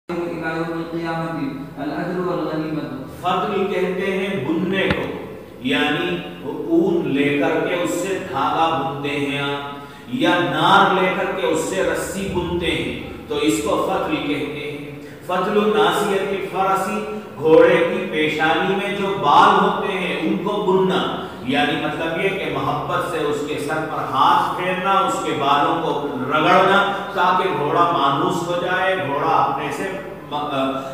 فضل کہتے ہیں بننے کو، یعنی اون لے کر کے اس سے دھاگا بنتے ہیں یا نار لے کر کے اس سے رسی بنتے ہیں، تو اس کو فضل کہتے ہیں۔ فضل ناصیت الفرسی، گھوڑے کی پیشانی میں جو بال ہوتے ہیں ان کو بننا، یعنی مطلب یہ کہ محبت سے اس کے سر پر ہاتھ پھیرنا، اس کے بالوں کو رگڑنا تاکہ گھوڑا مانوس ہو جائے، گھوڑا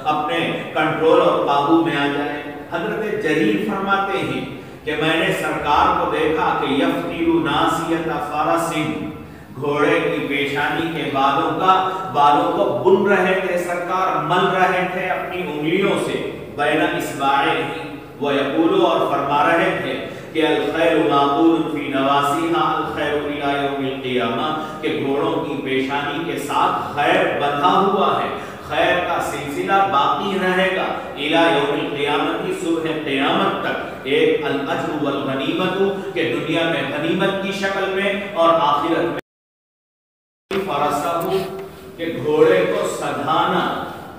اپنے کنٹرول اور قابو میں آ جائے۔ حضرت جریر فرماتے ہیں کہ میں نے سرکار کو دیکھا کہ یفتیل ناصیت فرس، گھوڑے کی پیشانی کے بالوں کو بن رہے تھے، سرکار مل رہے تھے اپنی انگلیوں سے، بین اصبعیہ، وہ یقول، اور فرما رہے تھے کہ الخیر معقول فی نواسیہا الخیر الی یوم القیامہ، کہ گھوڑوں کی پیشانی کے ساتھ خیر بندھا ہوا ہے، خیر کا سلسلہ باقی رہے گا الی یوم القیامت، صبح قیامت تک، ایک الاجر والغنیمت، کہ دنیا میں غنیمت کی شکل میں اور آخرت میں فرسہ، کہ گھوڑے کو سدھانا،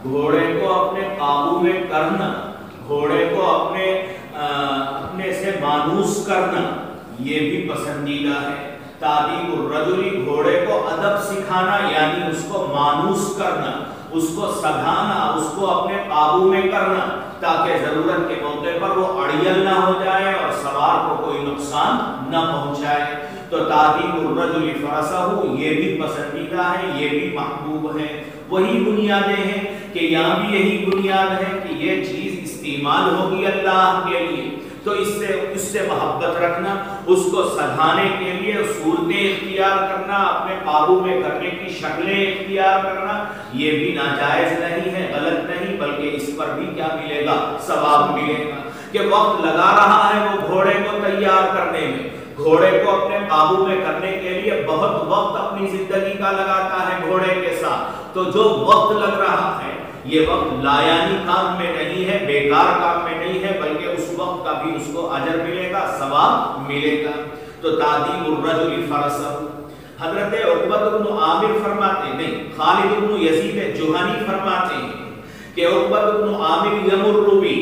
گھوڑے کو اپنے قابو میں کرنا، گھوڑے کو اپنے سے مانوس کرنا، یہ بھی پسندیدہ ہے۔ تعدیب الرجل، گھوڑے کو ادب سکھانا، یعنی اس کو مانوس کرنا، اس کو سدھانا، اس کو اپنے قابو میں کرنا تاکہ ضرورت کے موقع پر وہ اڑیل نہ ہو جائے اور سوار کو کوئی نقصان نہ پہنچائے۔ تو تعدیب الرجل فرسہ، یہ بھی پسندیدہ ہے، یہ بھی محبوب ہے۔ وہی بنیادیں ہیں کہ یہاں بھی یہی بنیاد ہے کہ یہ چیز استعمال ہوگی اللہ کے لیے، تو اس سے محبت رکھنا، اس کو سدھانے کے لیے صورتیں اختیار کرنا، اپنے قابو میں کرنے کی شکلیں اختیار کرنا، یہ بھی ناجائز نہیں ہے، غلط نہیں، بلکہ اس پر بھی کیا ملے گا؟ ثواب ملے گا۔ کہ وقت لگا رہا ہے وہ گھوڑے کو تیار کرنے میں، گھوڑے کو اپنے قابو میں کرنے کے لیے بہت وقت اپنی زندگی کا لگاتا ہے گھوڑے کے ساتھ، تو جو وقت لگ رہا ہے یہ وقت لایانی کام میں نہیں ہے، بیکار کام میں نہیں ہے، بلکہ اس وقت کا بھی اس کو اجر ملے گا، ثواب ملے گا۔ تو تعدیب الرجل فرسہ۔ حضرت عقبہ بن عامر فرماتے نہیں، خالد بن یزید جہنی فرماتے ہیں کہ عقبہ بن عامر یمر بی،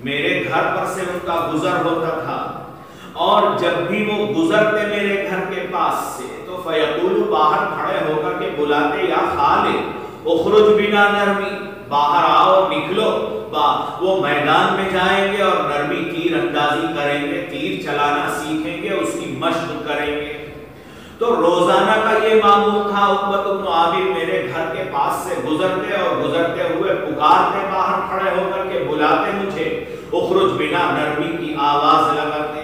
میرے گھر پر سے ان کا گزر ہوتا تھا، اور جب بھی وہ گزرتے میرے گھر کے پاس سے تو فیقول، باہر کھڑے ہو کر کے بلاتے، یا خالد اخرج بنا نرمی، باہر آؤ، نکلو، وہ میدان میں جائیں گے اور نرمی تیر اندازی کریں گے، تیر چلانا سیکھیں گے، اس کی مشق کریں گے۔ تو روزانہ کا یہ معمول تھا، عقبہ بن عامر میرے گھر کے پاس سے گزرتے اور گزرتے ہوئے پکارتے، باہر کھڑے ہو کر کے بلاتے مجھے، اخرج بنا، نرمی کی آواز لگاتے۔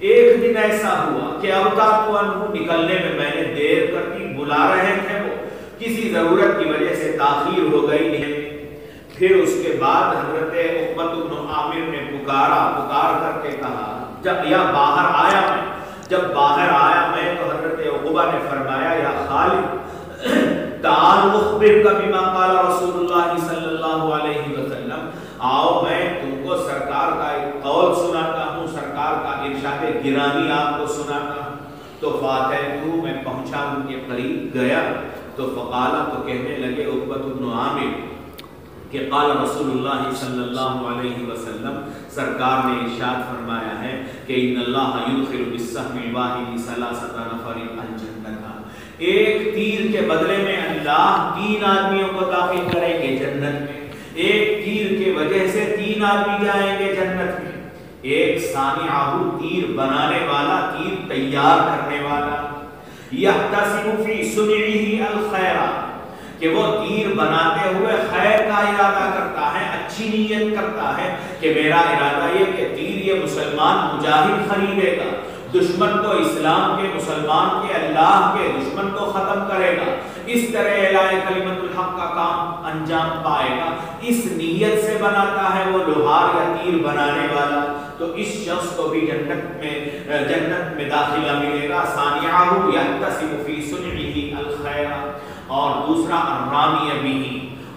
ایک دن ایسا ہوا کہ اوتاق عنہ، نکلنے میں نے دیر کر دی، بلا رہے تھے، وہ کسی ضرورت کی وجہ سے تاخیر ہو گئی۔ پھر اس کے بعد حضرت عقبہ بن عامر نے پکار کر کے کہا، باہر آیا میں، جب باہر آیا میں تو حضرت عقبہ نے فرمایا، یا خالد تعال اخبرک بما قال رسول اللہ صلی اللہ علیہ وسلم، آؤ میں تم کو سرکار کا ایک قول سناتا ہوں، سرکار کا ارشاد گرامی آپ کو سناتا ہوں۔ تو فاتحہ، میں پہنچا، ان کے قریب گیا، تو فقالا، تو کہنے لگے عقبہ بن عامر کہ قال رسول اللہ صلی اللہ علیہ وسلم، سرکار نے ارشاد فرمایا ہے کہ ان اللہ یدخل بالسهم الواحد ثلاثة نفر الجنۃ، ایک تیر کے بدلے میں اللہ 3 آدمیوں کو داخل کریں گے جنت میں، ایک تیر کے وجہ سے 3 آدمی جائیں گے جنت میں، ایک صانعہ، تیر بنانے والا، تیر تیار کرنے والا، یحتسب فی صنعہ الخیر، کہ وہ تیر بناتے ہوئے خیر کا ارادہ کرتا ہے، اچھی نیت کرتا ہے کہ میرا ارادہ یہ کہ تیر یہ مسلمان مجاہد خریدے گا، دشمن کو اسلام کے، مسلمان کے، اللہ کے دشمن کو ختم کرے گا، اس طرح اعلاء کلمت الحق کا کام انجام پائے گا، اس نیت سے بناتا ہے وہ لوہار یا تیر بنانے والا، تو اس شخص کو بھی جنت میں داخلہ ملے گا۔ ثانیہ یحتسب فی صنعہ الخیر، اور دوسرا الرامی بہ،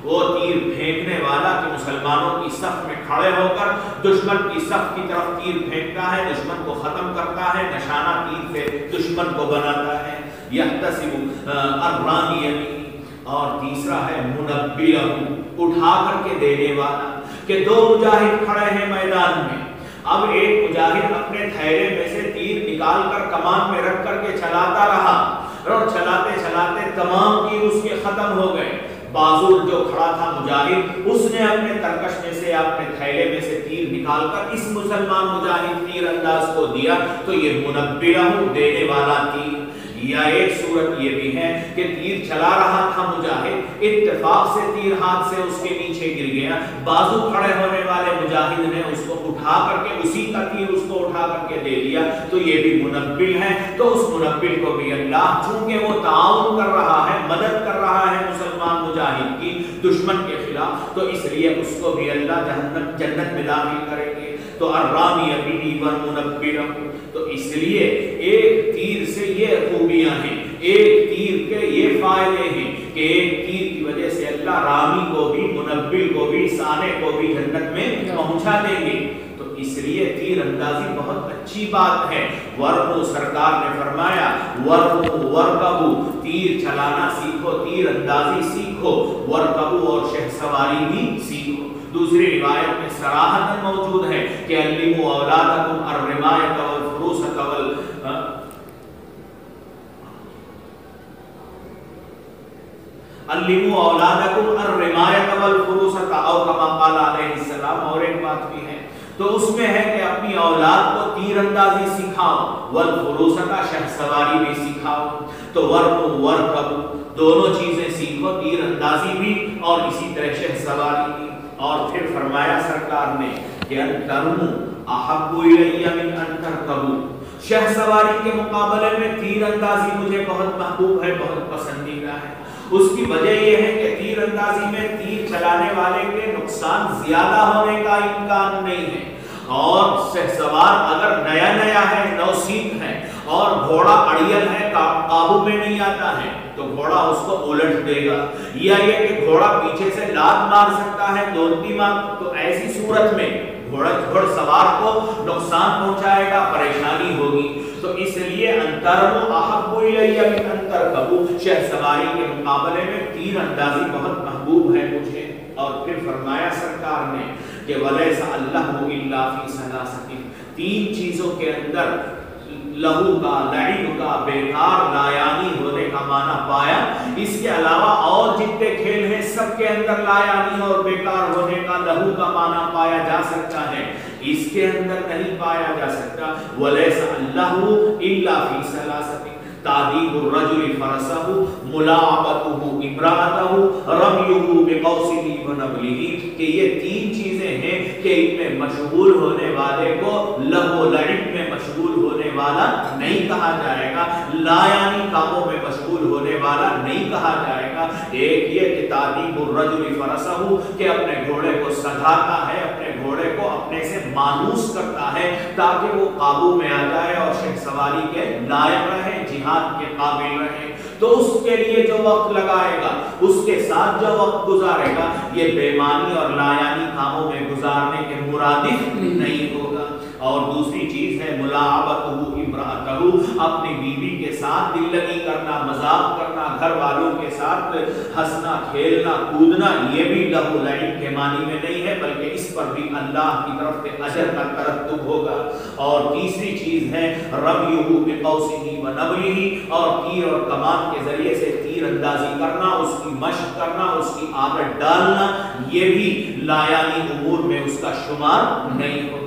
وہ تیر پھینکنے والا کہ مسلمانوں کی صف میں کھڑے ہو کر دشمن کی صف کی طرف تیر پھینکتا ہے، دشمن کو ختم کرتا ہے، نشانہ تیر سے دشمن کو بناتا ہے، یحتسب الرامی بہ۔ اور تیسرا ہے منبہ، उठा करके देने वाला। कि दो मुजाहिद खड़े हैं मैदान में, अब एक मुजाहिद अपने थैले में से तीर निकाल कर कमान में रख करके चलाता रहा और चलाते चलाते तमाम तीर उसके खत्म हो गए। बाजुर जो खड़ा था मुजाहिद, उसने अपने तरकश में से अपने थैले में से तीर निकालकर इस मुसलमान मुजाहिद तीर अंदाज को दिया, तो ये मुनब्बिरहु देने वाला तीर। या एक सूरत ये भी है कि तीर चला रहा था मुजाहिद, इत्तेफाक से तीर हाथ से उसके नीचे गिर गया, बाजू खड़े होने वाले मुजाहिद ने उसको उठा करके उसी का तीर उसको उठा करके दे दिया, तो ये भी मुनब्बिल है। तो उस मुनब्बिल को भी अल्लाह, चूंकि वो ताउन कर रहा है, मदद कर रहा है मुसलमान मुजाहिद की दुश्मन के खिलाफ, तो इसलिए उसको भी अल्लाह जन्नत में दाखिल करेंगे। तो अर्रामी बिही व मुनब्बिरहु, तो इसलिए एक तीर से ये खूबियां हैं, एक तीर के ये फायदे हैं कि एक तीर की वजह से अल्लाह रामी को भी, मुनब्बिल को भी, साने को भी जन्नत में पहुंचा देंगे। तो इसलिए तीर अंदाजी बहुत अच्छी बात है। वर्मु, सरकार ने फरमाया वर्मु वरकबु, तीर चलाना सीखो, तीर अंदाजी सीखो, वरकबु और शहसवारी भी सीखो। दूसरी रिवायत में सराहतन मौजूद है कि अल्लिमु औलादकुम अर्रिमायत वल फुरूसत वल, अल्लिमु औलादकुम अर्रिमायत वल फुरूसत, औ कमा क़ाल अलैहिस्सलाम। और एक बात भी है, तो उसमें है कि अपनी औलाद को तीरंदाजी सिखाओ, वल फुरूसत, शहसवारी भी सिखाओ। तो वर्मु वरकबु, दोनों चीजें सीखो, तीरंदाजी भी और इसी तरह शहसवारी भी। और फिर फरमाया सरकार ने कि अंतरमु अहब्बु इलैया मिन अन तरकबु, शहसवारी के मुकाबले में तीरंदाजी मुझे बहुत महबूब है, बहुत पसंदीदा है। उसकी वजह यह है कि तीरंदाजी में तीर चलाने वाले के नुकसान ज्यादा होने का इम्कान नहीं है, और शहसवार अगर नया नया है, नौसीख है और घोड़ा अड़ियल है, काबू में नहीं आता है, तो घोड़ा उसको उलट देगा, या ये कि घोड़ा पीछे से लात मार सकता है, दौड़ती मार, तो ऐसी सूरत में घुड़सवार को नुकसान पहुंचाएगा, परेशानी होगी। तो इसलिए अंतरमु अहब्बु इलैया मिन अन तरकबु, शहसवारी के मुकाबले में तीरंदाजी बहुत महबूब है मुझे। और फिर फरमाया सरकार ने कि वलैसा अल्लाहु इल्ला फी सलासतिन, तीन चीजों के अंदर लहू का, लईब का, बेकार लायानी होने का माना पाया। इसके अलावा और जितने खेल हैं सबके अंदर लायानी और बेकार होने का, लहू का माना पाया जा सकता है, इसके अंदर नहीं पाया जा सकता। वलैसा अल्लाहु इल्ला फी सलासतिन, तादीबुर रजुल फरसहु, मुलाअबतुहु इम्राअतहु, रम्युहु बिक़ौसिही व नबलिही, कि ये तीन चीजें हैं कि इनमें मशगूल होने वाले को लहू लईब में मशगूल होने वाला नहीं कहा जाएगा, लायानी कामों में मशगूल होने वाला नहीं कहा जाएगा। एक ये कि तादीबुर रजुल फरसहु, कि अपने घोड़े को सधाता है, अपने घोड़े को अपने से मानूस करता है ताकि वो काबू में आ जाए और शहसवारी के लायक रहे, जिहाद के काबिल रहे। तो उसके लिए जो वक्त लगाएगा, उसके साथ जो वक्त गुजारेगा, ये बेमानी और लायानी कामों में गुजारने के मुरादिफ नहीं होगा। और दूसरी चीज है मुलाअबतुहु इम्राअतहु, अपनी बीवी के साथ दिल लगी करना, मजाक करना, घर वालों के साथ हंसना, खेलना, कूदना, ये भी लहू लईब के मानी में नहीं है, बल्कि इस पर भी अल्लाह की तरफ से अजर का तरत्तुब होगा। और तीसरी चीज है रम्युहु बिक़ौसिही व नबलिही, और तीर और कमान के जरिए से तीर अंदाजी करना, उसकी मशक करना, उसकी आदत डालना, ये भी लायानी उमूर में उसका शुमार नहीं होगा।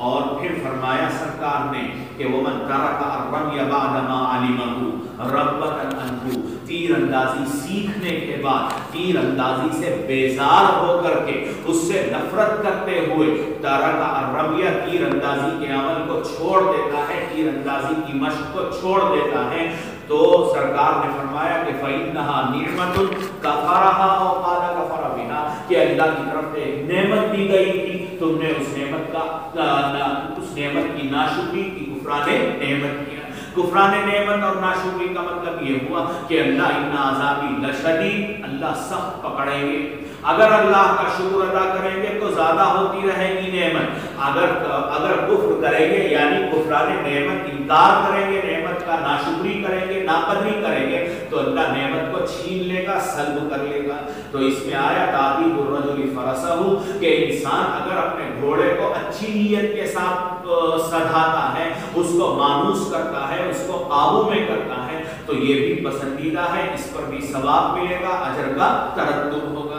और फिर फरमाया सरकार ने कि वमन तरका अर्रम्य बाद मा अलिमहु रब्बतन अनहु, तीर अंदाजी सीखने के बाद, तीर अंदाजी से बेजार होकर के, उससे नफरत करते हुए, तरका अर्रम्य, तीर अंदाजी के अमल को छोड़ देता है, तीर अंदाजी की मशक को छोड़ देता है, तो सरकार ने फरमाया कि फइन्नहा निअमतुन कफरहा औ क़ाल कफर बिहा, कि अल्लाह की तरफ से एक नेमत दी गई थी, तुमने उस नेमत की नाशुक्री की, कुफराने नेमत किया। कुफराने नेमत और नाशुक्री का मतलब ये हुआ कि अल्लाह इन्ना अज़ाबी लशदीद, अल्लाह सख्त पकड़ेंगे। अगर अल्लाह का शुक्र अदा करेंगे तो ज्यादा होती रहेगी नेमत, अगर कुफ्र करेंगे यानी कुफराने नेमत, इनकार करेंगे नेमत का, नाशुक्री करेंगे, नाकदरी करेंगे तो अल्लाह नेमत को छीन लेगा, सल्ब कर लेगा। तो इसमें आया तादीबुर रजुली फरसहु, कि इंसान अगर अपने घोड़े को अच्छी नीयत के साथ सधाता है, उसको मानूस करता है, उसको काबू में करता है, तो ये भी पसंदीदा है, इस पर भी सवाब मिलेगा, अजर का तरत्तुब होगा।